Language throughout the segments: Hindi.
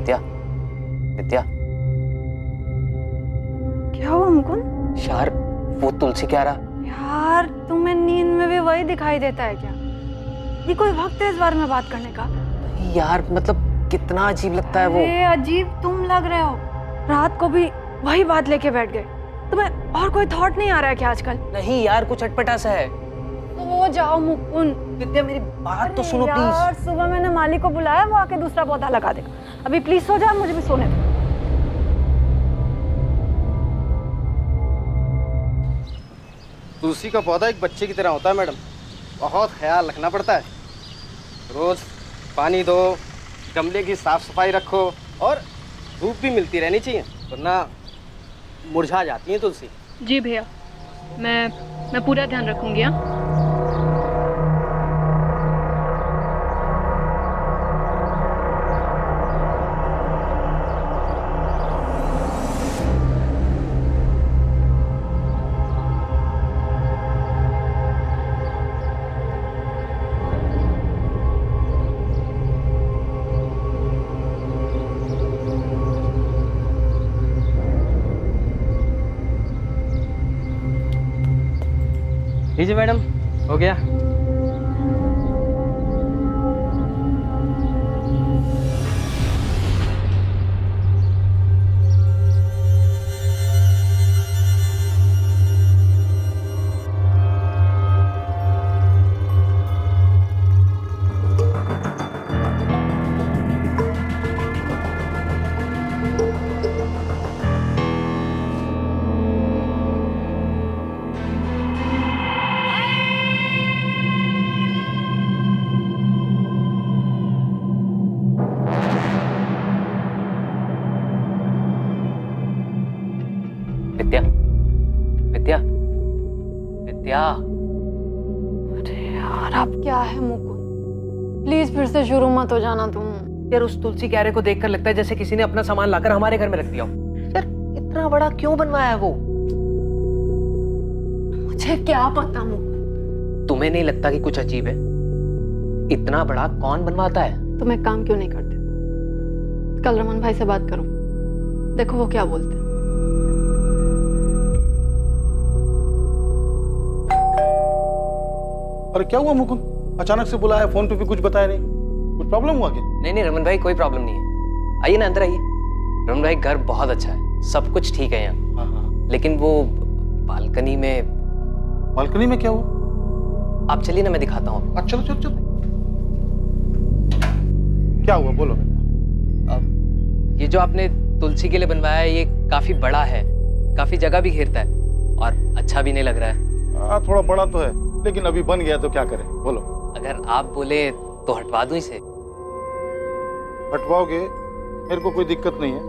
विद्या, विद्या। क्या हुआ मुकुंद? यार वो तुलसी क्या रहा? यार तुम्हें नींद में भी वही दिखाई देता है क्या? ये कोई वक्त है इस बारे में बात करने का? नहीं यार, मतलब कितना अजीब लगता है वो। अरे अजीब तुम लग रहे हो। रात को भी वही बात लेके बैठ गए। तुम्हें और कोई थॉट नहीं आ रहा है क्या आजकल? नहीं यार, कुछ अटपटा सा है। सो जाओ मुकुंद। विद्या मेरी बात तो सुनो यार, प्लीज। सुबह मैंने माली को बुलाया, वो आके दूसरा पौधा लगा देगा। अभी प्लीज सो जाओ, मुझे भी सोने दो। तुलसी का पौधा एक बच्चे की तरह होता है मैडम, बहुत ख्याल रखना पड़ता है। रोज पानी दो, गमले की साफ सफाई रखो और धूप भी मिलती रहनी चाहिए, वरना मुरझा जाती है तुलसी। जी भैया, मैं पूरा ध्यान रखूंगी। हाँ, लीजिए मैडम, हो गया। विद्या, विद्या, विद्या। अरे यार अब क्या है मुकुंद? प्लीज फिर से शुरू मत हो जाना तुम। यार उस तुलसी क्यारे को देखकर लगता है जैसे किसी ने अपना सामान लाकर हमारे घर में रख दिया हो। यार इतना बड़ा क्यों बनवाया है वो? मुझे क्या पता मुकुंद। तुम्हें नहीं लगता कि कुछ अजीब है? इतना बड़ा कौन बनवाता है? तुम एक काम क्यों नहीं करते? कल रमन भाई से बात करो, देखो वो क्या बोलते हैं। अरे क्या हुआ मुकुंद? अचानक से बुलाया, फोन पे भी कुछ बताया नहीं। कुछ प्रॉब्लम हुआ क्या? नहीं नहीं रमन भाई, कोई प्रॉब्लम नहीं है। आइए ना, अंदर आइए। रमन भाई घर बहुत अच्छा है, सब कुछ ठीक है यहाँ। हाँ हाँ। लेकिन वो बालकनी में। बालकनी में क्या हुआ? आप चलिए ना, मैं दिखाता हूँ आपको। चलो चलो चलो। क्या हुआ बोलो। अब ये जो आपने तुलसी के लिए बनवाया है, ये काफी बड़ा है, काफी जगह भी घेरता है और अच्छा भी नहीं लग रहा है। हाँ थोड़ा बड़ा तो है, लेकिन अभी बन गया तो क्या करें बोलो। अगर आप बोले तो हटवा दूं इसे। हटवाओगे मेरे को कोई दिक्कत नहीं है,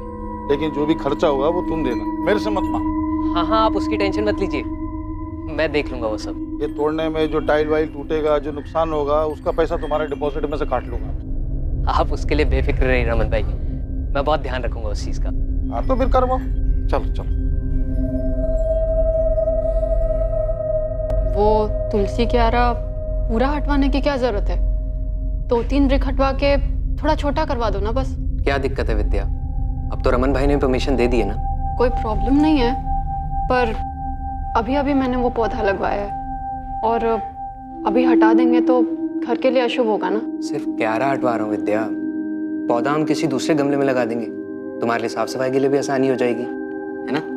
लेकिन जो भी खर्चा होगा वो तुम देना, मेरे से मत मांगो। हाँ हाँ, आप उसकी टेंशन मत लीजिए, मैं देख लूंगा वो सब। ये तोड़ने में जो टाइल वाइल टूटेगा, जो नुकसान होगा, उसका पैसा तुम्हारे डिपॉजिट में से काट लूंगा। आप उसके लिए बेफिक्र रहिए रमन भाई, मैं बहुत ध्यान रखूंगा उस चीज का। हाँ तो फिर करवाओ, चलो चलो। वो तुलसी क्यारा पूरा हटवाने की क्या जरूरत है? 2-3 ब्रिक हटवा के थोड़ा छोटा करवा दो ना बस। क्या दिक्कत है विद्या? अब तो रमन भाई ने परमिशन दे दी है ना। कोई प्रॉब्लम नहीं है, पर अभी अभी मैंने वो पौधा लगवाया है और अभी हटा देंगे तो घर के लिए अशुभ होगा ना। सिर्फ क्यारा हटवा रहा हूँ विद्या, पौधा हम किसी दूसरे गमले में लगा देंगे, तुम्हारे लिए साफ सफाई के लिए भी आसानी हो जाएगी, है ना?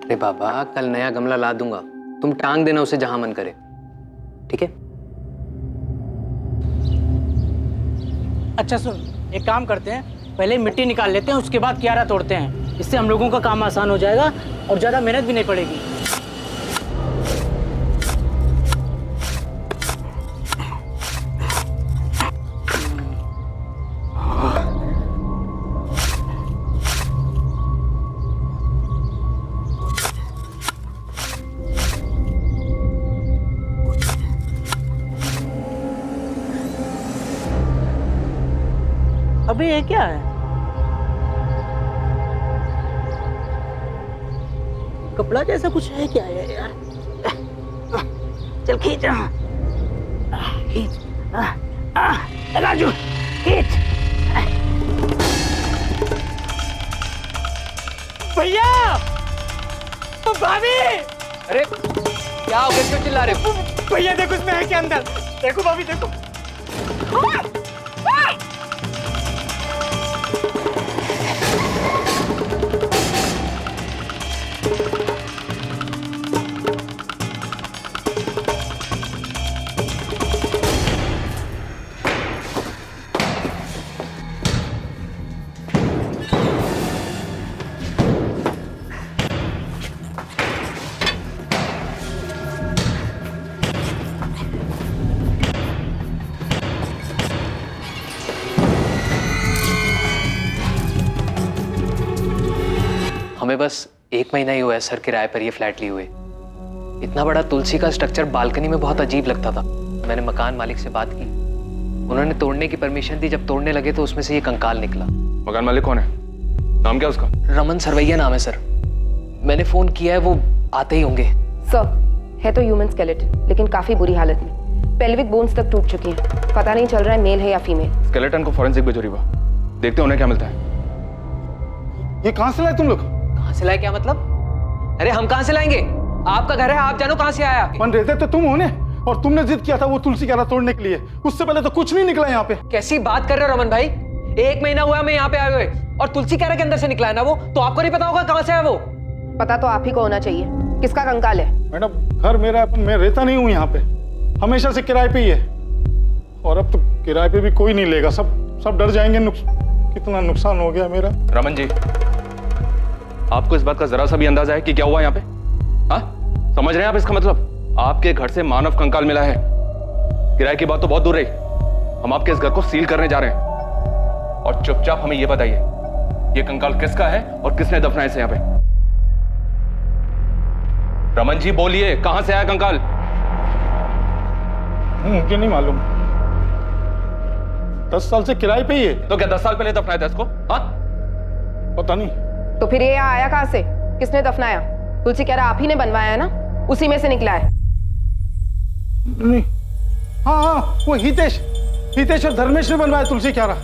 अरे बाबा, कल नया गमला ला दूंगा, तुम टांग देना उसे जहां मन करे, ठीक है? अच्छा सुन, एक काम करते हैं, पहले मिट्टी निकाल लेते हैं, उसके बाद क्यारा तोड़ते हैं। इससे हम लोगों का काम आसान हो जाएगा और ज़्यादा मेहनत भी नहीं पड़ेगी। अबे ये क्या है? कपड़ा जैसा कुछ है क्या है यार? चल खींच, खींच, राजू खींच। भैया, भाभी, अरे क्या हो गया, क्यों चिल्ला रहे हो? भैया देखो इसमें है क्या अंदर, देखो भाभी देखो। हमें बस 1 महीना ही हुआ है सर किराए पर ये फ्लैट लिए हुए। इतना बड़ा तुलसी का स्ट्रक्चर बालकनी में बहुत अजीब लगता था। मैंने मकान मालिक से बात की, उन्होंने तोड़ने की परमिशन दी। जब तोड़ने लगे तो उसमें से ये कंकाल निकला। मकान मालिक कौन है? नाम क्या उसका? रमन सरवैया नाम है सर। मैंने फोन किया है, वो आते ही होंगे। सर, है तो ह्यूमन स्केलेटन, लेकिन काफी बुरी हालत में। पेल्विक बोन्स तक टूट चुकी हैं। पता नहीं चल रहा है मेल है या फीमेल। स्केलेटन को फॉरेंसिक भेजो रीवा, देखते हैं उन्हें क्या मिलता है। ये कहाँ से लाए तुम लोग? कहाँ से लाए क्या मतलब? अरे हम कहाँ से लाएंगे? आपका घर है, आप जानो कहाँ से आया। मन रहते तो तुम होने, और तुमने जिद किया था वो तुलसी क्यारा तोड़ने के लिए। उससे पहले तो कुछ नहीं निकला यहाँ पे। कैसी बात कर रहे हो रमन भाई? 1 महीना हुआ मैं यहाँ पे आए हुए, और तुलसी क्यारा के अंदर से निकला है ना वो, तो आपको नहीं पता होगा कहाँ से है वो? पता तो आप ही को होना चाहिए। किसका कंकाल है? मैडम घर मेरा है, मैं रहता नहीं हूँ यहाँ पे, हमेशा से किराए पे ही है। और अब तो किराए पे भी कोई नहीं लेगा, सब डर जाएंगे। कितना नुकसान हो गया मेरा। रमन जी, आपको इस बात का जरा सा भी अंदाजा है कि क्या हुआ यहाँ पे? हाँ, समझ रहे हैं आप इसका मतलब? आपके घर से मानव कंकाल मिला है। किराए की बात तो बहुत दूर रही, हम आपके इस घर को सील करने जा रहे हैं। और चुपचाप हमें ये बताइए, ये कंकाल किसका है और किसने दफनाया इसे यहाँ पे? रमन जी बोलिए, कहां से आया कंकाल? मुझे नहीं मालूम, 10 साल से किराए पे ही है। तो क्या 10 साल पहले दफनाया था इसको? हाँ, पता नहीं। तो फिर ये यहाँ आया कहाँ से? किसने दफनाया? तुलसी क्यारा आप ही ने बनवाया है ना, उसी में से निकला है। नहीं, हाँ, वो हितेश और धर्मेश ने बनवाया तुलसी क्यारा।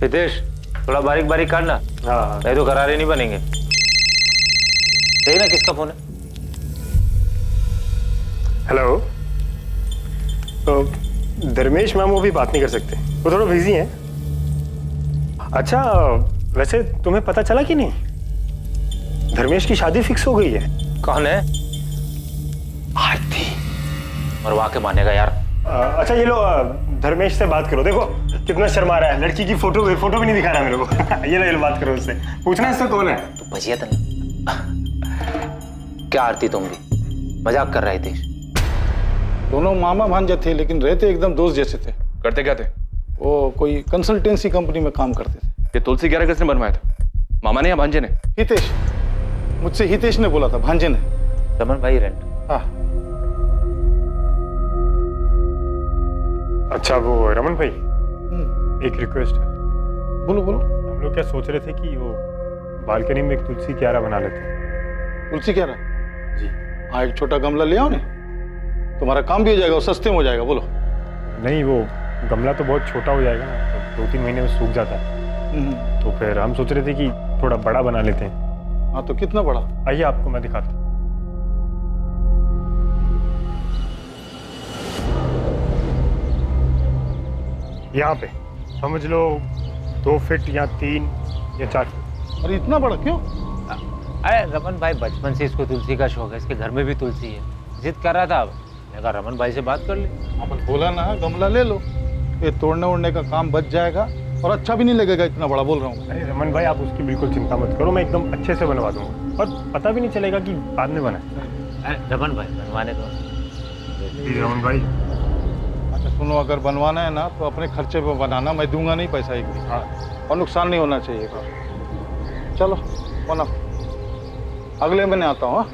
हितेश, थोड़ा बारीक बारीक काटना। हाँ, नहीं तो करारे नहीं बनेंगे। देखना किसका फोन है। हेलो, तो धर्मेश मैम वो भी बात नहीं कर सकते, वो थोड़ा बिजी हैं। अच्छा, वैसे तुम्हें पता चला कि नहीं, धर्मेश की शादी फिक्स हो गई है। कौन है? आरती। मरवा के मानेगा यार। अच्छा ये लो, धर्मेश से बात करो। देखो कितना शर्मा रहा है, लड़की की फोटो भी नहीं दिखा रहा मेरे को। ये लो बात करो उससे, पूछना इससे कौन है। तो बजिया था क्या आरती, तुम भी मजाक कर रहे थे? दोनों मामा भांजे थे, लेकिन रहते एकदम दोस्त जैसे थे। करते क्या थे? वो कोई कंसल्टेंसी कंपनी में काम करते थे। ये तुलसी क्यारा किसने बनवाया था, मामा ने या भांजे ने? हितेश, मुझसे हितेश ने बोला था, भांजे ने। रमन भाई रेंट। हाँ। अच्छा वो रमन भाई, एक रिक्वेस्ट है। बोलो बोलो। हम लोग क्या सोच रहे थे कि वो बालकनी में एक तुलसी क्यारा बना लेते हैं। तुलसी क्यारा? जी हाँ, एक छोटा गमला ले आओ ने, तुम्हारा काम भी हो जाएगा और सस्ते में हो जाएगा। बोलो। नहीं, वो गमला तो बहुत छोटा हो जाएगा ना, तो 2-3 महीने में सूख जाता है। तो फिर हम सोच रहे थे कि थोड़ा बड़ा बना लेते हैं। हाँ, तो कितना बड़ा? आइए आपको मैं दिखाता हूँ। यहाँ पे समझ लो 2 फीट या 3 या 4 फीट। अरे इतना बड़ा क्यों? अरे रमन भाई बचपन से इसको तुलसी का शौक है, इसके घर में भी तुलसी है, जिद कर रहा था। मैं कहा रमन भाई से बात कर ले। अपन बोला ना, गमला ले लो, ये तोड़ने ओड़ने का काम बच जाएगा और अच्छा भी नहीं लगेगा इतना बड़ा। बोल रहा हूँ। अरे रमन भाई, आप उसकी बिल्कुल चिंता मत करो, मैं एकदम अच्छे से बनवा दूंगा और पता भी नहीं चलेगा कि बाद में बना है। अरे रमन भाई बनवाने दो। रमन भाई, अच्छा सुनो, अगर बनवाना है ना तो अपने खर्चे पे बनाना, मैं दूंगा नहीं पैसा एक भी। हाँ, और नुकसान नहीं होना चाहिए। चलो बना, अगले महीने आता हूँ।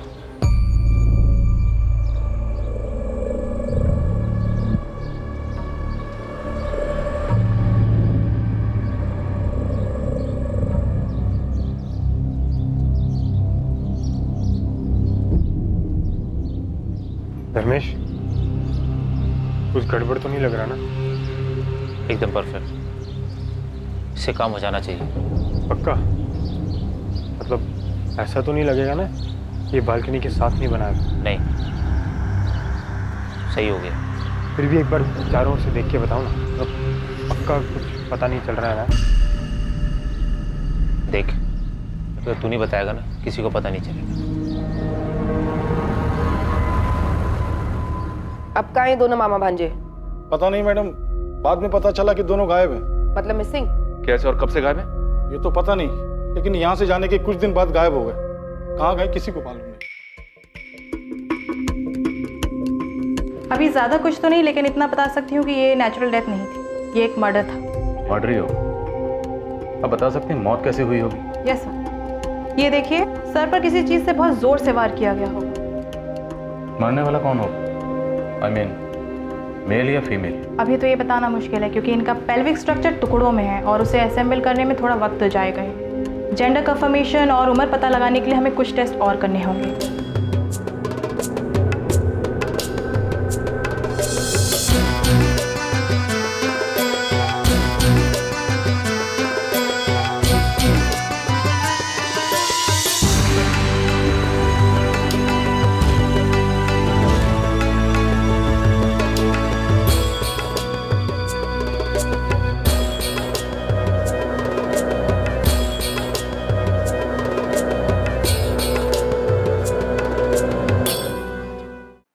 धर्मेश, कुछ गड़बड़ तो नहीं लग रहा ना? एकदम परफेक्ट। इससे काम हो जाना चाहिए। पक्का? मतलब ऐसा तो नहीं लगेगा ना ये बालकनी के साथ नहीं बनाया? नहीं, सही हो गया। फिर भी एक बार चारों ओर से देख के बताओ ना, मतलब पक्का कुछ पता नहीं चल रहा है ना? देख, तो तू नहीं बताएगा ना, किसी को पता नहीं चलेगा। अब कहाँ हैं दोनों मामा भांजे? पता नहीं मैडम, बाद में पता चला कि दोनों गायब हैं। मतलब मिसिंग? कैसे और कब से गायब है? ये तो पता नहीं, लेकिन यहाँ से जाने के कुछ दिन बाद गायब हो गए। कहाँ गए किसी को मालूम नहीं। अभी ज़्यादा कुछ तो नहीं, लेकिन इतना बता सकती हूँ कि ये नेचुरल डेथ नहीं थी, ये एक मर्डर था। मर्डर ही हो? अब बता सकते हैं मौत कैसे हुई होगी? यस सर, ये देखिए, सर पर किसी चीज़ से बहुत ज़ोर से वार किया गया होगा। मरने वाला कौन होगा? आई मीन मेल या फीमेल? अभी तो ये बताना मुश्किल है, क्योंकि इनका पेल्विक स्ट्रक्चर टुकड़ों में है और उसे असेंबल करने में थोड़ा वक्त जाएगा। जेंडर कंफर्मेशन और उम्र पता लगाने के लिए हमें कुछ टेस्ट और करने होंगे।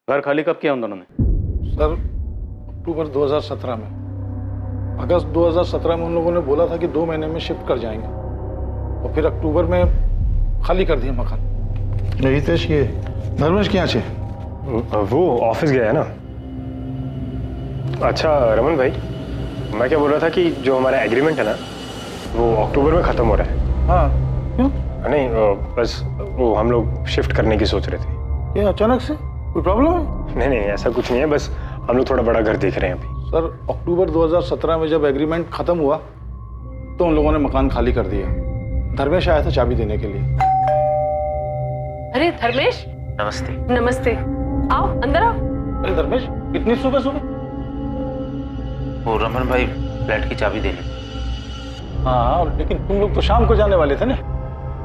घर खाली कब किया उन दोनों ने? सर अक्टूबर 2017 में। अगस्त 2017 में उन लोगों ने बोला था कि 2 महीने में शिफ्ट कर जाएंगे, और फिर अक्टूबर में खाली कर दिया मकान। हितेश, ये धर्मेश क्या छे? वो ऑफिस गया है ना। अच्छा रमन भाई, मैं क्या बोल रहा था कि जो हमारा एग्रीमेंट है ना, वो अक्टूबर में ख़त्म हो रहा है। हाँ, क्यों? नहीं, बस वो हम लोग शिफ्ट करने की सोच रहे थे। ये अचानक से कोई प्रॉब्लम है? नहीं नहीं, ऐसा कुछ नहीं है, बस हम लोग थोड़ा बड़ा घर देख रहे हैं अभी। सर अक्टूबर 2017 में जब एग्रीमेंट खत्म हुआ तो उन लोगों ने मकान खाली कर दिया। धर्मेश आया था चाबी देने के लिए। अरे धर्मेश, नमस्ते। नमस्ते, आओ अंदर आओ। अरे धर्मेश, इतनी सुबह सुबह? वो रमन भाई फ्लैट की चाबी दे ली। हाँ, लेकिन तुम लोग तो शाम को जाने वाले थे ना?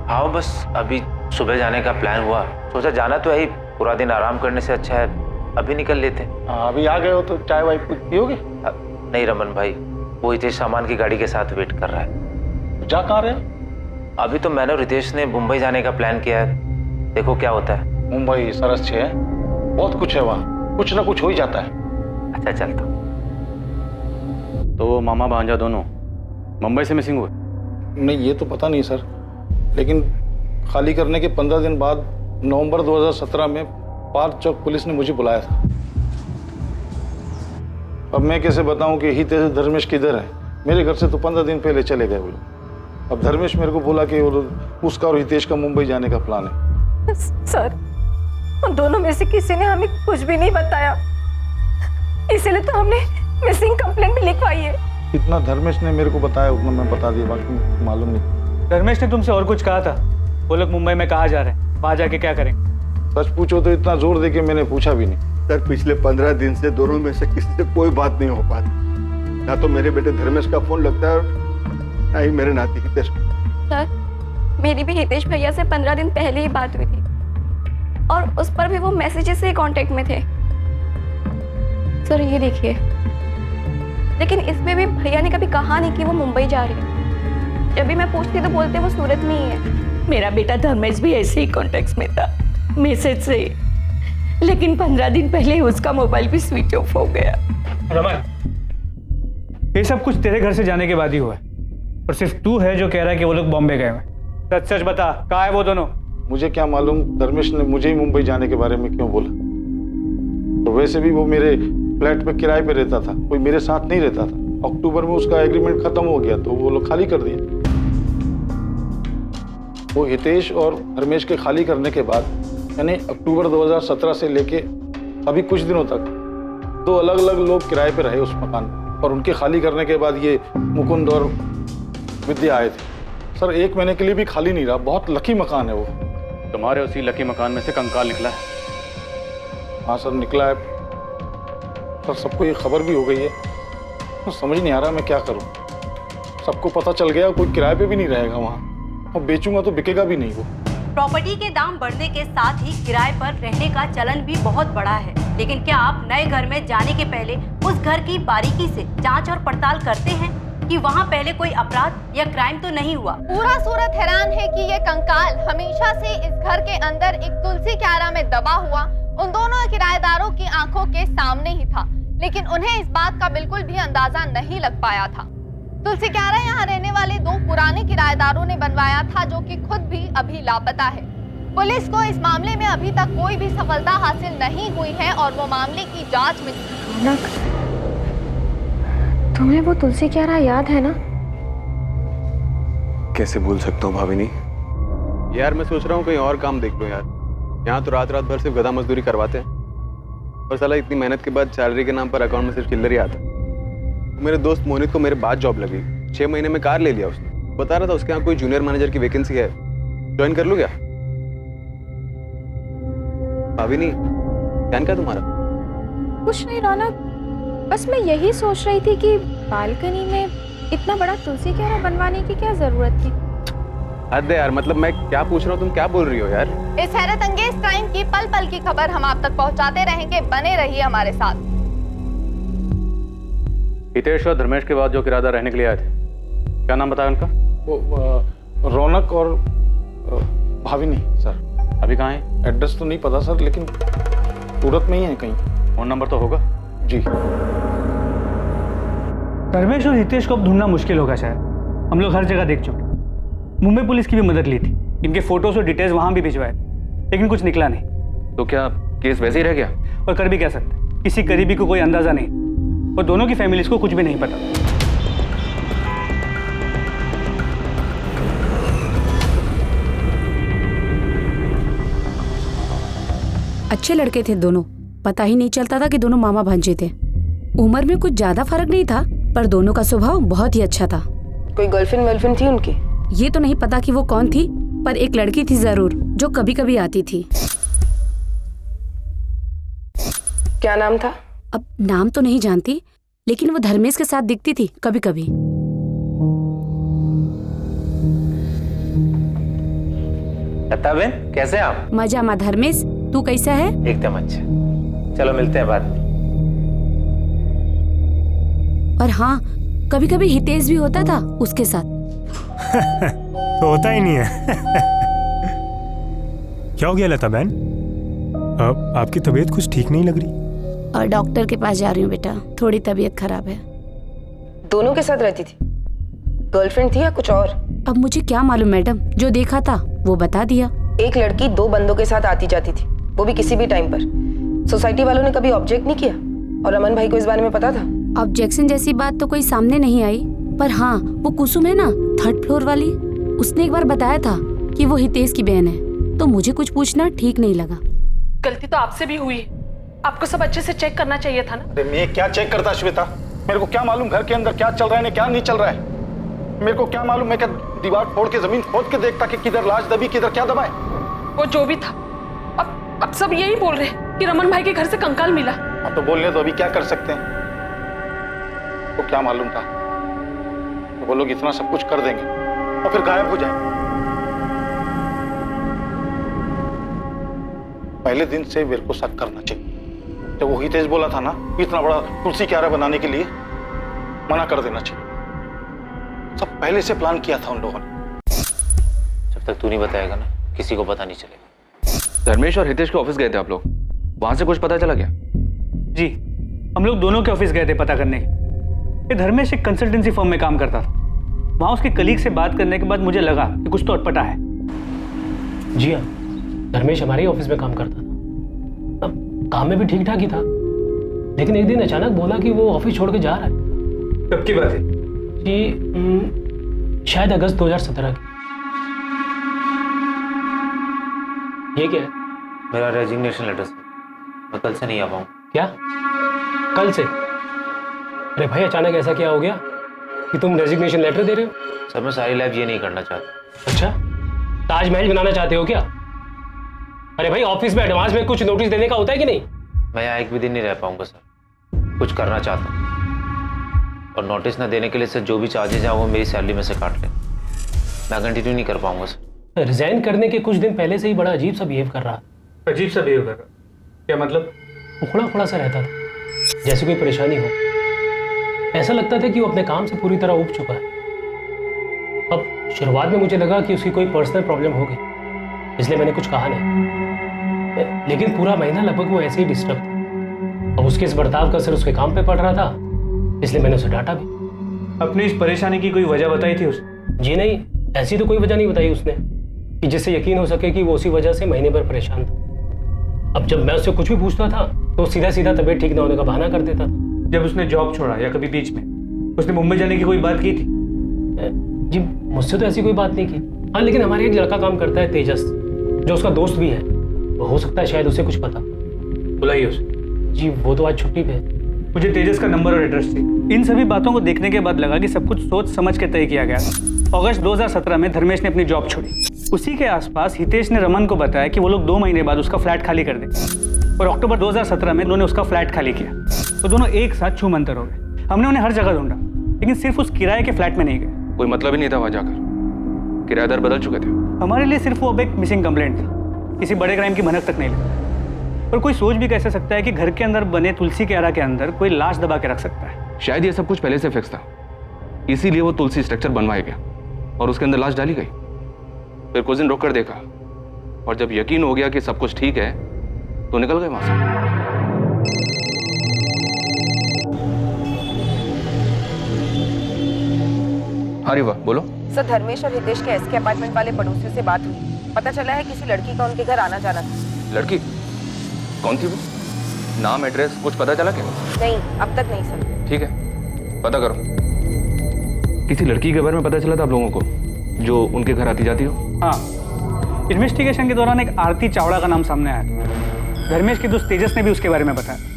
हाँ, बस अभी सुबह जाने का प्लान हुआ, सोचा जाना तो है ही, पूरा दिन आराम करने से अच्छा है अभी निकल लेते। हाँ, अभी आ गए हो तो चाय वाय कुछ पियोगे? नहीं रमन भाई, वो हितेश सामान की गाड़ी के साथ वेट कर रहा है। जा कहाँ रहे? अभी तो मैंने और रितेश ने मुंबई जाने का प्लान किया है, देखो क्या होता है। मुंबई सरस है, बहुत कुछ है वहाँ, कुछ ना कुछ हो ही जाता है। अच्छा चलता। तो वो मामा भांजा दोनों मुंबई से मिसिंग हुए? नहीं, ये तो पता नहीं सर, लेकिन खाली करने के 15 दिन बाद नवंबर 2017 में पार्क चौक पुलिस ने मुझे बुलाया था। अब मैं कैसे बताऊं कि हितेश धर्मेश किधर है? मेरे घर से तो 15 दिन पहले चले गए वो लोग। अब धर्मेश मेरे को बोला कि उसका और हितेश का मुंबई जाने का प्लान है। सर, उन दोनों में से किसी ने हमें कुछ भी नहीं बताया, इसीलिए तो हमने मिसिंग कंप्लेंट भी लिखवाई है। इतना धर्मेश ने मेरे को बताया उतना मैं बता दिया, बाकी मालूम नहीं। धर्मेश ने तुमसे और कुछ कहा था? वो लोग मुंबई में कहाँ जा रहे हैं, वहाँ जाके क्या करेंगे? सच पूछो तो इतना जोर दे के मैंने पूछा भी नहीं। सर पिछले 15 दिन से दोनों में से किसी से कोई बात नहीं हो पाती। ना तो मेरे बेटे धर्मेश का फोन लगता है और ना ही मेरे नाती हितेश का। सर मेरी भी हितेश भैया से 15 दिन पहले ही बात हुई थी और उस पर भी वो मैसेजेस से कांटेक्ट में थे। सर ये देखिए, लेकिन इसमें भी भैया ने कभी कहा नहीं कि वो मुंबई जा रही है। जब भी मैं पूछती तो बोलते वो सूरत में ही है। मेरा बेटा धर्मेश भी ऐसे ही कॉन्टेक्ट में था, मैसेज से, लेकिन 15 दिन पहले उसका मोबाइल भी स्विच ऑफ हो गया। रमन, ये सब कुछ तेरे घर से जाने के बाद ही हुआ है, और सिर्फ तू है जो कह रहा है कि वो लोग बॉम्बे गए हैं। सच सच बता, कहाँ है वो दोनों? मुझे क्या मालूम धर्मेश ने मुझे ही मुंबई जाने के बारे में क्यों बोला। तो वैसे भी वो मेरे फ्लैट पे किराए पे रहता था, कोई मेरे साथ नहीं रहता था। अक्टूबर में उसका एग्रीमेंट खत्म हो गया तो वो लोग खाली कर दिए। वो हितेश और धर्मेश के खाली करने के बाद यानी अक्टूबर 2017 से लेके अभी कुछ दिनों तक 2 अलग अलग लोग किराए पे रहे उस मकान, और उनके खाली करने के बाद ये मुकुंद और विद्या आए थे। सर 1 महीने के लिए भी खाली नहीं रहा। बहुत लकी मकान है वो। तुम्हारे उसी लकी मकान में से कंकाल निकला है? हाँ सर निकला है सर, सबको ये खबर भी हो गई है। तो समझ नहीं आ रहा मैं क्या करूं। सबको पता चल गया, कोई किराए पे भी नहीं रहेगा वहाँ, और बेचूंगा तो बिकेगा भी नहीं वो। प्रॉपर्टी के दाम बढ़ने के साथ ही किराए पर रहने का चलन भी बहुत बढ़ा है, लेकिन क्या आप नए घर में जाने के पहले उस घर की बारीकी से जांच और पड़ताल करते हैं कि वहां पहले कोई अपराध या क्राइम तो नहीं हुआ? पूरा सूरत हैरान है कि ये कंकाल हमेशा से इस घर के अंदर एक तुलसी क्यारा में दबा हुआ उन दोनों किराएदारों की आंखों के सामने ही था, लेकिन उन्हें इस बात का बिल्कुल भी अंदाजा नहीं लग पाया था। तुलसी क्यारा यहाँ रहने वाले 2 पुराने किराएदारों ने बनवाया था, जो कि खुद भी अभी लापता है। पुलिस को इस मामले में अभी तक कोई भी सफलता हासिल नहीं हुई है और वो मामले की जांच में। तुम्हें वो तुलसी क्यारा याद है ना? कैसे भूल सकता हूँ भाविनी? यार मैं सोच रहा हूँ कहीं और काम देख लो यार। यहाँ तो रात रात भर सिर्फ गधा मजदूरी करवाते हैं, और साला इतनी मेहनत के बाद सैलरी के नाम पर अकाउंट में सिर्फ चिल्लर ही आता। मेरे दोस्त मोहित को मेरे बाद जॉब लगी, 6 महीने में कार ले लिया उसने। बता रहा था उसके यहाँ कोई जूनियर मैनेजर की वैकेंसी है, ज्वाइन कर लूँ क्या? भाविनी ध्यान क्या तुम्हारा? कुछ नहीं रौनक, बस मैं यही सोच रही थी कि बालकनी में इतना बड़ा तुलसी क्यारा बनवाने की क्या जरूरत थी। हद है यार, मतलब मैं क्या पूछ रहा हूँ, तुम क्या बोल रही हो यार? इस हैरत अंगेज क्राइम की पल पल की खबर हम आप तक पहुंचाते रहेंगे, बने रहिए हमारे साथ। हितेश और धर्मेश के बाद जो किराएदार रहने के लिए आए थे, क्या नाम बताया उनका? वो रौनक और भाविनी सर। अभी कहाँ है? एड्रेस तो नहीं पता सर, लेकिन सूरत में ही है कहीं। फोन नंबर तो होगा? जी। धर्मेश और हितेश को अब ढूंढना मुश्किल होगा शायद। हम लोग हर जगह देख चुके, मुंबई पुलिस की भी मदद ली थी, इनके फोटोज और डिटेल्स वहां भी भिजवाए, लेकिन कुछ निकला नहीं। तो क्या केस वैसे ही रह गया? और कर भी क्या सकते, किसी करीबी को कोई अंदाजा नहीं, और दोनों की फैमिलीज को कुछ भी नहीं पता। अच्छे लड़के थे दोनों, पता ही नहीं चलता था कि दोनों मामा भांजे थे। उम्र में कुछ ज्यादा फर्क नहीं था, पर दोनों का स्वभाव बहुत ही अच्छा था। कोई गर्लफ्रेंड वर्लफ्रेंड थी उनकी? ये तो नहीं पता कि वो कौन थी, पर एक लड़की थी जरूर जो कभी कभी आती थी। क्या नाम था? अब नाम तो नहीं जानती, लेकिन वो धर्मेश के साथ दिखती थी कभी कभी। लता बहन कैसे आप? मजा मा धर्मेश, तू कैसा है? एकदम अच्छा, चलो मिलते हैं बाद में। और हाँ, कभी कभी हितेश भी होता था उसके साथ। तो होता ही नहीं है। क्या हो गया लता बहन? आपकी तबीयत कुछ ठीक नहीं लग रही। और डॉक्टर के पास जा रही हूँ बेटा, थोड़ी तबीयत खराब है। दोनों के साथ रहती थी? गर्लफ्रेंड थी या कुछ और? अब मुझे क्या मालूम मैडम, जो देखा था वो बता दिया। एक लड़की 2 बंदों के साथ आती जाती थी, वो भी किसी भी टाइम पर। सोसाइटी वालों ने कभी ऑब्जेक्ट नहीं किया? और रमन भाई को इस बारे में पता था? ऑब्जेक्शन जैसी बात तो कोई सामने नहीं आई, पर हाँ, वो कुसुम है ना 3rd फ्लोर वाली, उसने एक बार बताया था कि वो हितेश की बहन है, तो मुझे कुछ पूछना ठीक नहीं लगा। गलती तो आपसे भी हुई, आपको सब अच्छे से चेक करना चाहिए था ना। अरे मैं क्या चेक करता श्वेता, मेरे को क्या मालूम घर के अंदर क्या चल रहा है क्या नहीं चल रहा है? मेरे को क्या मालूम, मैं क्या दीवार फोड़ के जमीन खोद के देखता कि किधर लाश दबी किधर क्या दबा है? वो जो भी था, अब सब यही बोल रहे हैं कि रमन भाई के घर से कंकाल मिला। तो बोलने तो अभी क्या कर सकते हैं, तो क्या मालूम था तो वो लोग इतना सब कुछ कर देंगे और फिर गायब हो जाए। पहले दिन से मेरे को शक करना चाहिए। जब वो हितेश बोला था ना इतना बड़ा तुलसी क्यारा बनाने के लिए, मना कर देना चाहिए। सब पहले से प्लान किया था उन लोगों ने। जब तक तू नहीं बताएगा ना, किसी को पता नहीं चलेगा। धर्मेश और हितेश के ऑफिस गए थे आप लोग, वहां से कुछ पता चला क्या? जी, हम लोग दोनों के ऑफिस गए थे पता करने। ये धर्मेश एक कंसल्टेंसी फर्म में काम करता था। वहां उसके कलीग से बात करने के बाद मुझे लगा कि कुछ तो अटपटा है। जी हाँ, धर्मेश हमारे ही ऑफिस में काम करता था। अब काम में भी ठीक ठाक ही था, लेकिन एक दिन अचानक बोला कि वो ऑफिस छोड़ के जा रहा है। कब की बात है? जी शायद अगस्त 2017 की। ये क्या है? मेरा रेजिग्नेशन लेटर सर, मैं कल से नहीं आ पाऊँ। क्या कल से? अरे भाई अचानक ऐसा क्या हो गया कि तुम रेजिग्नेशन लेटर दे रहे हो? सर मैं सारी लाइफ ये नहीं करना चाहता। अच्छा, ताजमहल बनाना चाहते हो क्या? अरे भाई ऑफिस में एडवांस में कुछ नोटिस देने का होता है कि नहीं? मैं यहाँ एक भी दिन नहीं रह पाऊंगा सर, कुछ करना चाहता हूँ। और नोटिस ना देने के लिए सर जो भी चार्जेज हैं वो मेरी सैलरी में से काट लें। मैं कंटिन्यू नहीं कर पाऊंगा सर। रिजाइन करने के कुछ दिन पहले से ही बड़ा अजीब सा बिहेव कर रहा। अजीब सा बिहेव कर रहा? क्या मतलब? उखड़ा उखड़ा सा रहता था, जैसे कोई परेशानी हो। ऐसा लगता था कि वो अपने काम से पूरी तरह उब चुका है। अब शुरुआत में मुझे लगा कि उसकी कोई पर्सनल प्रॉब्लम होगी, इसलिए मैंने कुछ कहा नहीं, लेकिन पूरा महीना लगभग वो ऐसे ही डिस्टर्ब था। अब उसके इस बर्ताव का असर उसके काम पे पड़ रहा था, इसलिए मैंने उसे डांटा भी। अपनी इस परेशानी की कोई वजह बताई थी उसने? जी नहीं, ऐसी तो कोई वजह नहीं बताई उसने कि जिससे यकीन हो सके कि वो उसी वजह से महीने भर परेशान था। अब जब मैं उससे कुछ भी पूछता था तो सीधा सीधा तबीयत ठीक ना होने का बहाना कर देता था। जब उसने जॉब छोड़ा या कभी बीच में उसने मुंबई जाने की कोई बात की थी? जी मुझसे तो ऐसी कोई बात नहीं की। हाँ, लेकिन हमारे एक लड़का काम करता है तेजस, जो उसका दोस्त भी है, वो हो सकता है शायद उसे कुछ पता। बुलाइए उसे। जी वो तो आज छुट्टी पे है। मुझे तेजस का नंबर और एड्रेस चाहिए। इन सभी बातों को देखने के बाद लगा कि सब कुछ सोच समझ के तय किया गया था। अगस्त 2017 में धर्मेश ने अपनी जॉब छोड़ी। उसी के आसपास हितेश ने रमन को बताया कि वो लोग 2 महीने बाद उसका फ्लैट खाली कर देंगे, और अक्टूबर 2017 में उन्होंने उसका फ्लैट खाली किया। तो दोनों एक साथ छू मंतर हो गए। हमने उन्हें हर जगह ढूंढा, लेकिन सिर्फ उस किराए के फ्लैट में नहीं गए। कोई मतलब ही नहीं था वहां जाकर, किराएदार बदल चुके थे। हमारे लिए सिर्फ वो अब एक मिसिंग कंप्लेंट था, किसी बड़े क्राइम की भनक तक नहीं लगी। पर कोई सोच भी कैसे सकता है कि घर के अंदर बने तुलसी के आरा के अंदर कोई लाश दबा के रख सकता है? शायद ये सब कुछ पहले से फिक्स था, इसीलिए वो तुलसी स्ट्रक्चर बनवाया गया और उसके अंदर लाश डाली गई। फिर कुछ दिन रुक कर देखा, और जब यकीन हो गया कि सब कुछ ठीक है तो निकल गए वहां से। हाँ रिवा बोलो। सर धर्मेश और हितेश के एसके अपार्टमेंट वाले पड़ोसियों से बात हुई। पता चला है किसी लड़की का उनके घर आना जाना था। लड़की? कौन थी वो? नाम एड्रेस कुछ पता चला क्या? नहीं, अब तक नहीं सर। ठीक है, पता करो। किसी लड़की के बारे में पता चला था आप लोगों को जो उनके घर आती जाती हो? हाँ, इन्वेस्टिगेशन के दौरान एक आरती चावड़ा का नाम सामने आया था। धर्मेश के दोस्त तेजस ने भी उसके बारे में बताया।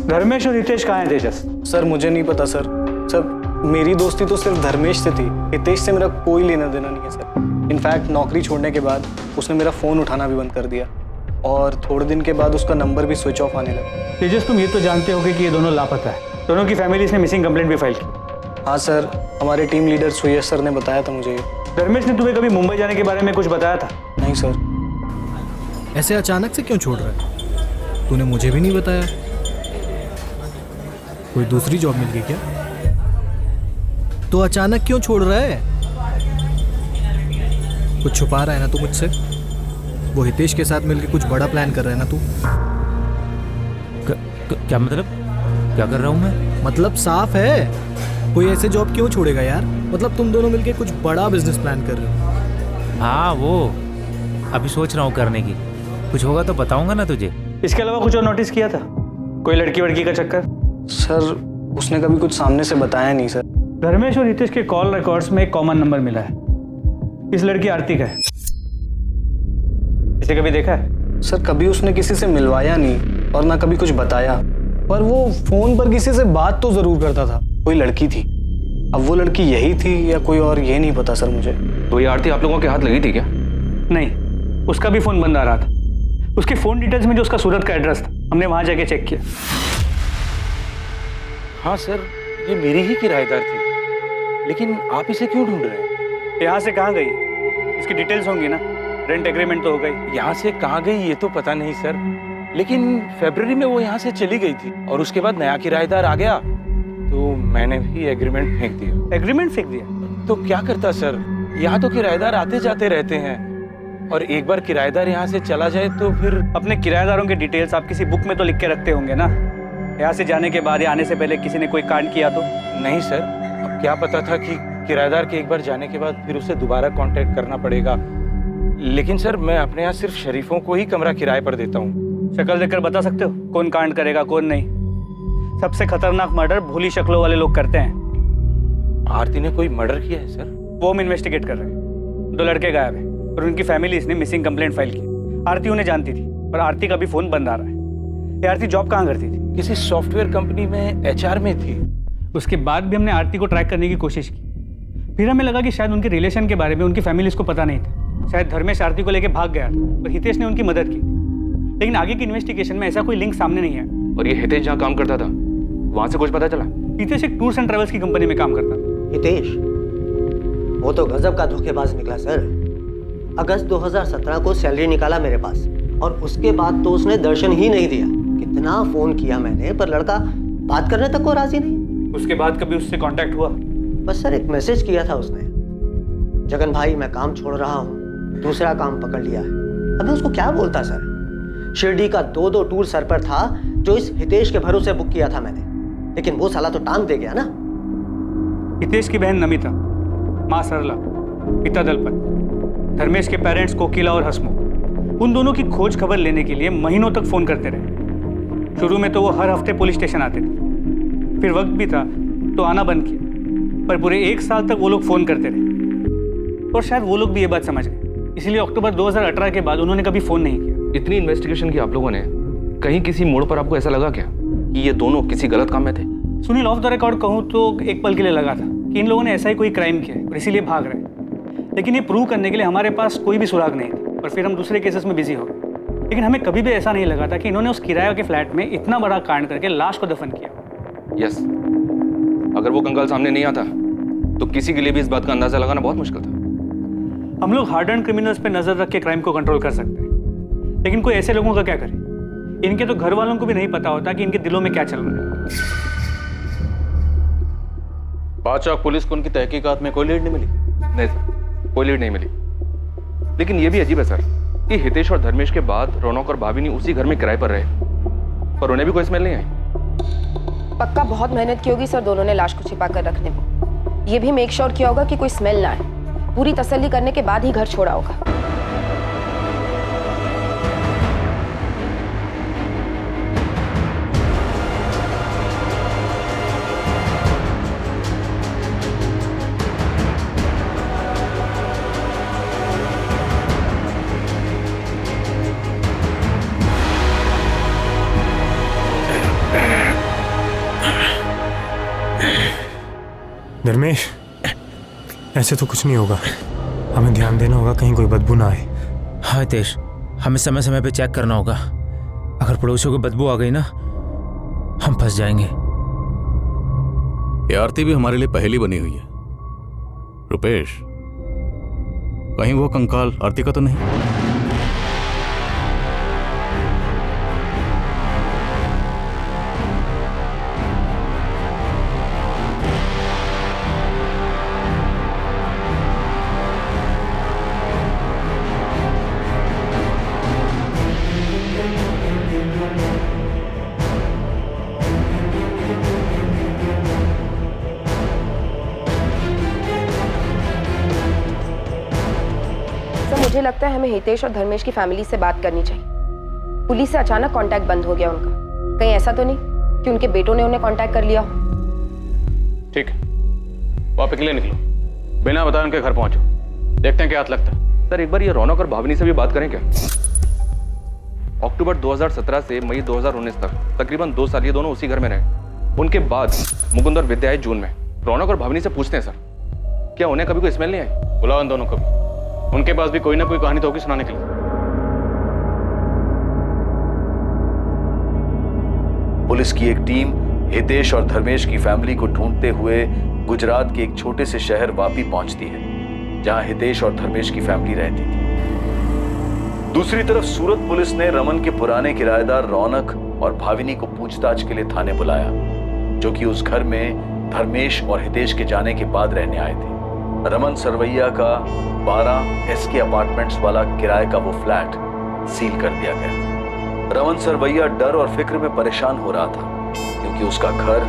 धर्मेश और हितेश कहाँ हैं तेजस? सर मुझे नहीं पता सर। मेरी दोस्ती तो सिर्फ धर्मेश से थी, हितेश से मेरा कोई लेना देना नहीं है सर। इनफैक्ट नौकरी छोड़ने के बाद उसने मेरा फ़ोन उठाना भी बंद कर दिया, और थोड़े दिन के बाद उसका नंबर भी स्विच ऑफ आने लगा। तेजस तुम ये तो जानते होगे कि ये दोनों लापता है। दोनों की फैमिलीज ने मिसिंग कंप्लेंट भी फाइल की। हाँ सर, हमारे टीम लीडर सुयश सर ने बताया था मुझे। धर्मेश ने तुम्हें कभी मुंबई जाने के बारे में कुछ बताया था? नहीं सर। ऐसे अचानक से क्यों छोड़ रहा है? तूने मुझे भी नहीं बताया। कोई दूसरी जॉब मिल गई क्या? तो अचानक क्यों छोड़ रहा है? कुछ छुपा रहा है ना तू मुझसे? वो हितेश के साथ मिलकर कुछ बड़ा प्लान कर रहा है ना तू? क्या मतलब? क्या कर रहा हूँ मैं? मतलब साफ है, कोई ऐसे जॉब क्यों छोड़ेगा यार? मतलब तुम दोनों मिलके कुछ बड़ा बिजनेस प्लान कर रहे हो। हाँ वो अभी सोच रहा हूँ करने की। कुछ होगा तो बताऊंगा ना तुझे। इसके अलावा कुछ और नोटिस किया था? कोई लड़की वड़की का चक्कर? सर उसने कभी कुछ सामने से बताया नहीं सर। धर्मेश और हितेश के कॉल रिकॉर्ड्स में एक कॉमन नंबर मिला है। इस लड़की आरती का है। इसे कभी देखा है? सर कभी उसने किसी से मिलवाया नहीं और ना कभी कुछ बताया, पर वो फोन पर किसी से बात तो जरूर करता था। कोई लड़की थी, अब वो लड़की यही थी या कोई और ये नहीं पता सर मुझे। तो ये आरती आप लोगों के हाथ लगी थी क्या? नहीं, उसका भी फोन बंद आ रहा था। उसके फोन डिटेल्स में जो उसका सूरत का एड्रेस था, हमने वहां जाके चेक किया। हाँ सर, ये मेरी ही किराएदार थी, लेकिन आप इसे क्यों ढूंढ रहे हैं? यहाँ से कहाँ गई? इसकी डिटेल्स होंगी ना, रेंट एग्रीमेंट तो हो गई। यहाँ से कहाँ गई ये तो पता नहीं सर, लेकिन फरवरी में वो यहाँ से चली गई थी और उसके बाद नया किराएदार आ गया तो मैंने भी एग्रीमेंट फेंक दिया। एग्रीमेंट फेंक दिया? तो क्या करता सर, यहाँ तो किराएदार आते जाते रहते हैं, और एक बार किराएदार यहाँ से चला जाए तो फिर। अपने किराएदारों के डिटेल्स आप किसी बुक में तो लिख के रखते होंगे ना? यहाँ से जाने के बाद या आने से पहले किसी ने कोई कांड किया तो? नहीं सर, अब क्या पता था कि किराएदार के एक बार जाने के बाद फिर उसे दोबारा कांटेक्ट करना पड़ेगा। लेकिन सर मैं अपने यहाँ सिर्फ शरीफों को ही कमरा किराए पर देता हूँ। शक्ल देखकर बता सकते हो कौन कांड करेगा कौन नहीं? सबसे खतरनाक मर्डर भोली शक्लों वाले लोग करते हैं। आरती ने कोई मर्डर किया है सर? वो हम इन्वेस्टिगेट कर रहे हैं। 2 लड़के गायब हैं और उनकी फैमिलीज ने मिसिंग कंप्लेंट फाइल की। आरती उन्हें जानती थी और आरती का भी फोन बंद आ रहा है। ये आरती जॉब कहाँ करती थी? किसी सॉफ्टवेयर कंपनी में HR में थी। उसके बाद भी हमने आरती को ट्रैक करने की कोशिश की। फिर हमें लगा कि शायद उनके रिलेशन के बारे में उनकी फैमिलीज को पता नहीं था। शायद धर्मेश आरती को लेकर भाग गया तो हितेश ने उनकी मदद की। लेकिन आगे की इन्वेस्टिगेशन में ऐसा कोई लिंक सामने नहीं है। और ये हितेश जहाँ काम करता था वहां से कुछ पता चला? हितेश एक टूर्स एंड ट्रेवल्स की कंपनी में काम करता था। हितेश वो तो गजब का धोखेबाज निकला सर। अगस्त 2017 को सैलरी निकाला मेरे पास और उसके बाद तो उसने दर्शन ही नहीं दिया। कितना फोन किया मैंने पर लड़का बात करने तक को राजी नहीं। उसके बाद कभी उससे कांटेक्ट हुआ? बस सर एक मैसेज किया था उसने, जगन भाई मैं काम छोड़ रहा हूँ, दूसरा काम पकड़ लिया है। अब मैं उसको क्या बोलता सर। शिरडी का 2 टूर सर पर था जो इस हितेश के भरोसे बुक किया था मैंने, लेकिन वो साला तो टांग दे गया ना। हितेश की बहन नमिता, माँ सरला, पिता दलपत, धर्मेश के पेरेंट्स कोकिला और हसमुख, उन दोनों की खोज खबर लेने के लिए महीनों तक फोन करते रहे। शुरू में तो वो हर हफ्ते पुलिस स्टेशन आते थे, फिर वक्त भी था तो आना बंद किया, पर पूरे 1 साल तक वो लोग फोन करते रहे। और शायद वो लोग भी ये बात समझ गए, इसलिए अक्टूबर 2018 के बाद उन्होंने कभी फोन नहीं किया। इतनी इन्वेस्टिगेशन की आप लोगों ने, कहीं किसी मोड़ पर आपको ऐसा लगा क्या कि ये दोनों किसी गलत काम में थे? सुनील, ऑफ द रिकॉर्ड कहूँ तो एक पल के लिए लगा था कि इन लोगों ने ऐसा ही कोई क्राइम किया है और इसीलिए भाग रहे हैं, लेकिन ये प्रूव करने के लिए हमारे पास कोई भी सुराग नहीं थी और फिर हम दूसरे केसेस में बिजी हो गए। लेकिन हमें कभी भी ऐसा नहीं लगा था कि इन्होंने उस किराए के फ्लैट में इतना बड़ा कांड करके लाश को दफन किया। यस, अगर वो कंकाल सामने नहीं आता तो किसी के लिए भी इस बात का अंदाजा लगाना बहुत मुश्किल था। हम लोग हार्ड एंड क्रिमिनल्स पे नजर रख के क्राइम को कंट्रोल कर सकते हैं, लेकिन कोई ऐसे लोगों का क्या करे? इनके तो घर वालों को भी नहीं पता होता कि इनके दिलों में क्या चल रहा है। बादशाह पुलिस को उनकी तहकीकात में कोई लीड नहीं मिली? नहीं सर, कोई लीड नहीं मिली। लेकिन ये भी अजीब है सर कि हितेश और धर्मेश के बाद रौनक और भाविनी उसी घर में किराए पर रहे, पर उन्हें भी कोई स्मेल नहीं आई। पक्का बहुत मेहनत की होगी सर दोनों ने लाश को छिपा कर रखने में। ये भी मेक श्योर किया होगा कि कोई स्मेल ना आए। पूरी तसल्ली करने के बाद ही घर छोड़ा होगा। धर्मेश, ऐसे तो कुछ नहीं होगा, हमें ध्यान देना होगा कहीं कोई बदबू ना आए। हाँ हितेश, हमें समय समय पे चेक करना होगा। अगर पड़ोसियों को बदबू आ गई ना, हम फंस जाएंगे। ये आरती भी हमारे लिए पहेली बनी हुई है। रुपेश, कहीं वो कंकाल आरती का तो नहीं? मुझे लगता है हमें हितेश और धर्मेश की फैमिली से बात करनी चाहिए। पुलिस से अचानक कांटेक्ट बंद हो गया उनका। कहीं ऐसा तो नहीं कि उनके बेटों ने उन्हें कांटेक्ट कर लिया हो? ठीक है, वापस के लिए निकलो, बिना बताए उनके घर पहुंचो, देखते हैं क्या हाथ लगता है। सर एक बार ये रौनक और भावनी से भी बात करें क्या? अक्टूबर 2017 से मई 2019 तक तकरीबन 2 साल ये दोनों उसी घर में रहे। उनके बाद मुकुंद और विद्या आए जून में। रौनक और भावनी से पूछते हैं सर, क्या उन्हें कभी कोई स्मेल नहीं आई? बुलाओ इन दोनों को भी, उनके पास भी कोई ना कोई कहानी तो होगी सुनाने के लिए। पुलिस की एक टीम हितेश और धर्मेश की फैमिली को ढूंढते हुए गुजरात के एक छोटे से शहर वापी पहुंचती है, जहां हितेश और धर्मेश की फैमिली रहती थी। दूसरी तरफ सूरत पुलिस ने रमन के पुराने किराएदार रौनक और भाविनी को पूछताछ के लिए थाने बुलाया, जो कि उस घर में धर्मेश और हितेश के जाने के बाद रहने आए थे। रमन सरवैया का 12 SK अपार्टमेंट्स वाला किराए का वो फ्लैट सील कर दिया गया। रमन सरवैया डर और फिक्र में परेशान हो रहा था, क्योंकि उसका घर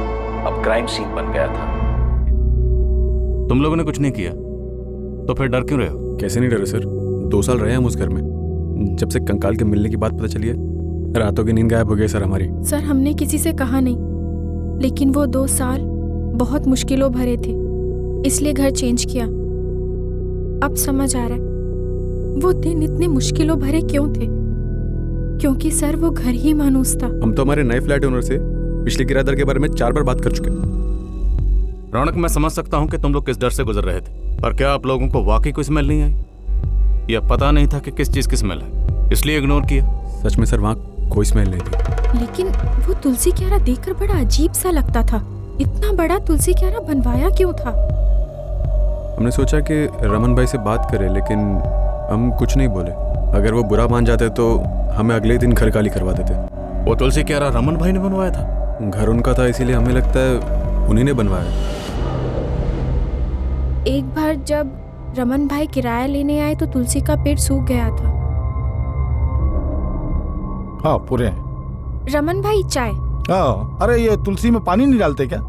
अब क्राइम सीन बन गया था। तुम लोगों ने कुछ नहीं किया तो फिर डर क्यों रहे हो? कैसे नहीं डरे सर, 2 साल रहे हम उस घर में। जब से कंकाल के मिलने की बात पता चली है, रातों की नींद गायब हो गई सर हमारी। सर हमने किसी से कहा नहीं, लेकिन वो 2 साल बहुत मुश्किलों भरे थे, इसलिए घर चेंज किया। अब समझ आ रहा है वो दिन इतने मुश्किलों भरे क्यों थे, क्योंकि सर वो घर ही मानूस था। हम तो हमारे नए फ्लैट ओनर से पिछले किराएदार के बारे में 4 बार बात कर चुके हैं। रौनक, मैं समझ सकता हूँ कि तुम लोग किस डर से गुजर रहे थे, पर क्या आप लोगों को वाकई कोई स्मेल नहीं आई? या पता नहीं था कि किस चीज की स्मेल है, इसलिए इग्नोर किया? सच में सर वहाँ कोई स्मेल नहीं थी। लेकिन वो तुलसी क्यारा देखकर बड़ा अजीब सा लगता था। इतना बड़ा तुलसी क्यारा बनवाया क्यों था? हमने सोचा कि रमन भाई से बात करें, लेकिन हम कुछ नहीं बोले। अगर वो बुरा मान जाते तो हमें अगले दिन घर खाली करवा देते। वो तुलसी क्यारा रमन भाई ने बनवाया था? घर उनका था, इसीलिए हमें लगता है उन्हीं ने बनवाया। एक बार जब रमन भाई किराया लेने आए तो तुलसी का पेड़ सूख गया था। हाँ पूरे रमन भाई चाय। हाँ, अरे ये तुलसी में पानी नहीं डालते क्या?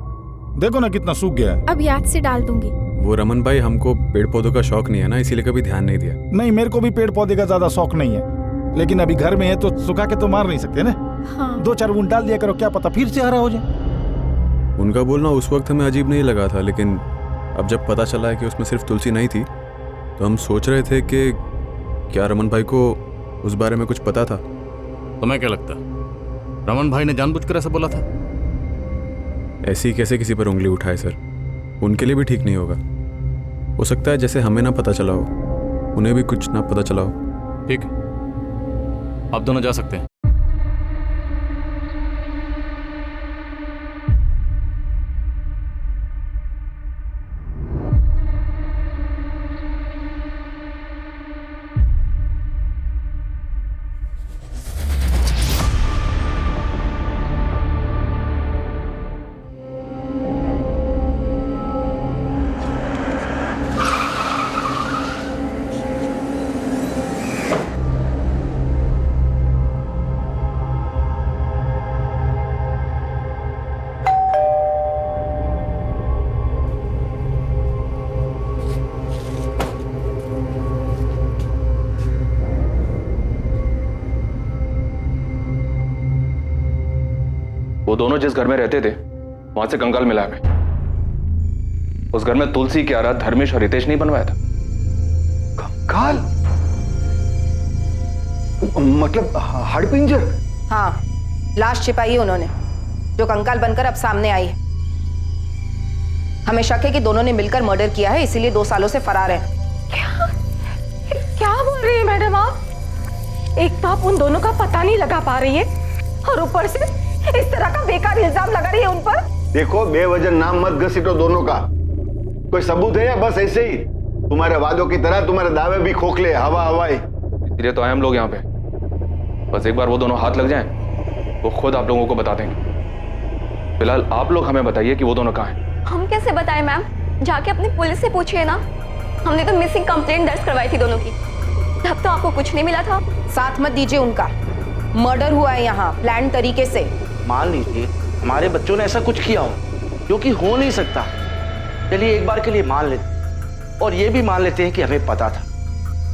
देखो ना कितना सूख गया है। अब याद से डाल दूंगी। वो रमन भाई हमको पेड़ पौधों का शौक नहीं है ना, इसीलिए कभी ध्यान नहीं दिया। नहीं, मेरे को भी पेड़ पौधे का ज्यादा शौक नहीं है, लेकिन अभी घर में है तो सुखा के तो मार नहीं सकते ना। हाँ। 2-4 बूंद डाल दिया करो, क्या पता फिर से हरा हो जाए। उनका बोलना उस वक्त हमें अजीब नहीं लगा था, लेकिन अब जब पता चला है कि उसमें सिर्फ तुलसी नहीं थी तो हम सोच रहे थे कि क्या रमन भाई को उस बारे में कुछ पता था। तुम्हें क्या लगता है रमन भाई ने जानबूझकर ऐसा बोला था? ऐसे ही कैसे किसी पर उंगली उठाए सर, उनके लिए भी ठीक नहीं होगा। हो सकता है जैसे हमें ना पता चला हो, उन्हें भी कुछ ना पता चला हो। ठीक है, आप दोनों जा सकते हैं। वो दोनों जिस घर में रहते थे वहां से कंकाल मिला हमें। उस घर में तुलसी क्यारा धर्मेश और रितेश नहीं बनवाया था। कंकाल मतलब हड़पिंजर? हाँ, लाश छिपाई है उन्होंने, जो कंकाल बनकर अब सामने आई है। हमें शक है कि दोनों ने मिलकर मर्डर किया है, इसीलिए 2 सालों से फरार है। क्या बोल रही है मैडम आप? एक तो आप उन दोनों का पता नहीं लगा पा रही है और ऊपर से इस तरह का बेकार इल्जाम लगा रही है उन पर। देखो, बेवजह नाम मत घसीटो दोनों का। कोई सबूत है या बस ऐसे ही तुम्हारे वादों की तरह तुम्हारे दावे भी खोखले, हवा हवाई? इसलिए तो आए हम लोग यहाँ पे। बस एक बार वो दोनों हाथ लग जाएं, वो खुद आप लोगों को बता देंगे। फिलहाल आप लोग हमें बताइए कि वो दोनों कहाँ हैं। हम कैसे बताएं मैम? जाके अपनी पुलिस से पूछिए ना। हमने तो मिसिंग कंप्लेंट दर्ज करवाई थी दोनों की, तब तो आपको कुछ नहीं मिला था। साथ मत दीजिए उनका। मर्डर हुआ है यहाँ प्लान तरीके से। मान लीजिए हमारे बच्चों ने ऐसा कुछ किया हो, क्योंकि हो नहीं सकता। चलिए एक बार के लिए मान लेते, और ये भी मान लेते हैं कि हमें पता था,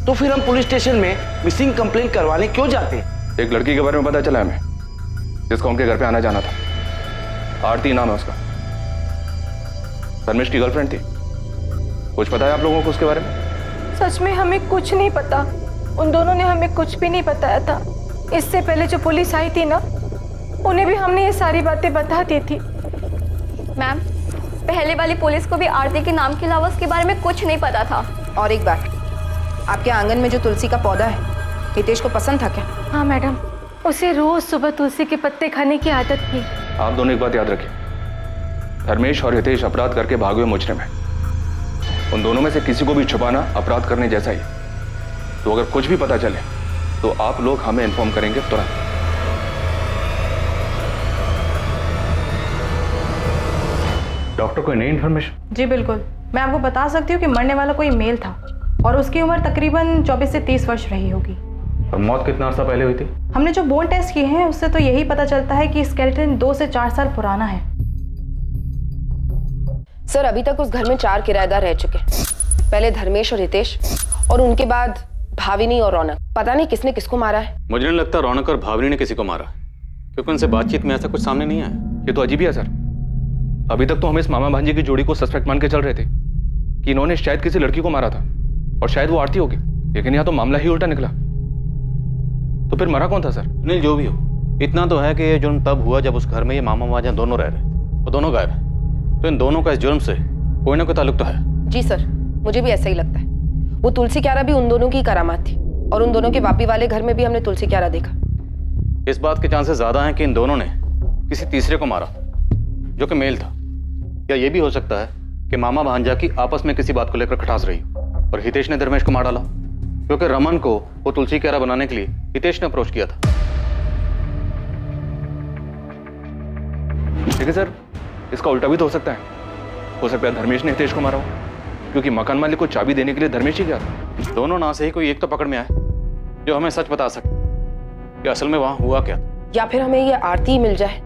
तो फिर हम पुलिस स्टेशन में मिसिंग कंप्लेंट करवाने क्यों जाते? एक लड़की के बारे में पता चला हमें, जिसका उनके घर पे आना जाना था। आरती नाम है उसका, धर्मेश की गर्लफ्रेंड थी। कुछ पता है आप लोगों को उसके बारे में? सच में हमें कुछ नहीं पता। उन दोनों ने हमें कुछ भी नहीं बताया था। इससे पहले जो पुलिस आई थी ना, उन्हें भी हमने ये सारी बातें बता दी थी। मैम, पहले वाली पुलिस को भी आरती के नाम के अलावा उसके बारे में कुछ नहीं पता था। और एक बात, आपके आंगन में जो तुलसी का पौधा है, हितेश को पसंद था क्या? हाँ मैडम, उसे रोज सुबह तुलसी के पत्ते खाने की आदत थी। आप दोनों एक बात याद रखिए, धर्मेश और हितेश अपराध करके भागे हुए मुजरिम हैं। उन दोनों में से किसी को भी छुपाना अपराध करने जैसा ही। तो अगर कुछ भी पता चले तो आप लोग हमें इन्फॉर्म करेंगे तुरंत। डॉक्टर, कोई नई इन्फॉर्मेशन? जी बिल्कुल, मैं आपको बता सकती हूँ कि मरने वाला कोई मेल था और उसकी उम्र तकरीबन 24 से 30 वर्ष रही होगी। और मौत कितना अर्सा पहले हुई थी? हमने जो बोन टेस्ट किए हैं उससे तो यही पता चलता है कि स्केलेटन 2 से 4 साल पुराना है। सर, अभी तक उस घर में 4 किराएदार रह चुके हैं। पहले धर्मेश और हितेश, और उनके बाद भाविनी और रौनक। पता नहीं किसने किसको मारा है। मुझे नहीं लगता रौनक और भाविनी ने किसी को मारा, क्योंकि उनसे बातचीत में ऐसा कुछ सामने नहीं आया। ये तो अजीब ही है सर। अभी तक तो हम इस मामा भांजे की जोड़ी को सस्पेक्ट मान के चल रहे थे कि इन्होंने शायद किसी लड़की को मारा था, और शायद वो आरती होगी। लेकिन यहाँ तो मामला ही उल्टा निकला। तो फिर मरा कौन था सर? नहीं, जो भी हो, इतना तो है कि ये जुर्म तब हुआ जब उस घर में ये मामा भांजा दोनों रह रहे थे। वो दोनों गायब है, तो इन दोनों का इस जुर्म से कोई ना कोई ताल्लुक तो है। जी सर, मुझे भी ऐसा ही लगता है। वो तुलसी क्यारा भी उन दोनों की करामात थी, और उन दोनों के वापी वाले घर में भी हमने तुलसी क्यारा देखा। इस बात के चांसेस ज्यादा हैं कि इन दोनों ने किसी तीसरे को मारा, जो कि मेल था। या ये भी हो सकता है कि मामा भांजा की आपस में किसी बात को लेकर खटास रही हो और हितेश ने धर्मेश को मार डाला, क्योंकि रमन को वो तुलसी क्यारा बनाने के लिए हितेश ने अप्रोच किया था। ठीक है सर, इसका उल्टा भी तो हो सकता है। हो सकता है धर्मेश ने हितेश को मारा हो, क्योंकि मकान मालिक को चाबी देने के लिए धर्मेश ही गया था। दोनों ना से ही कोई एक तो पकड़ में आए जो हमें सच बता सके कि असल में वहां हुआ क्या था। या फिर हमें ये आरती ही मिल जाए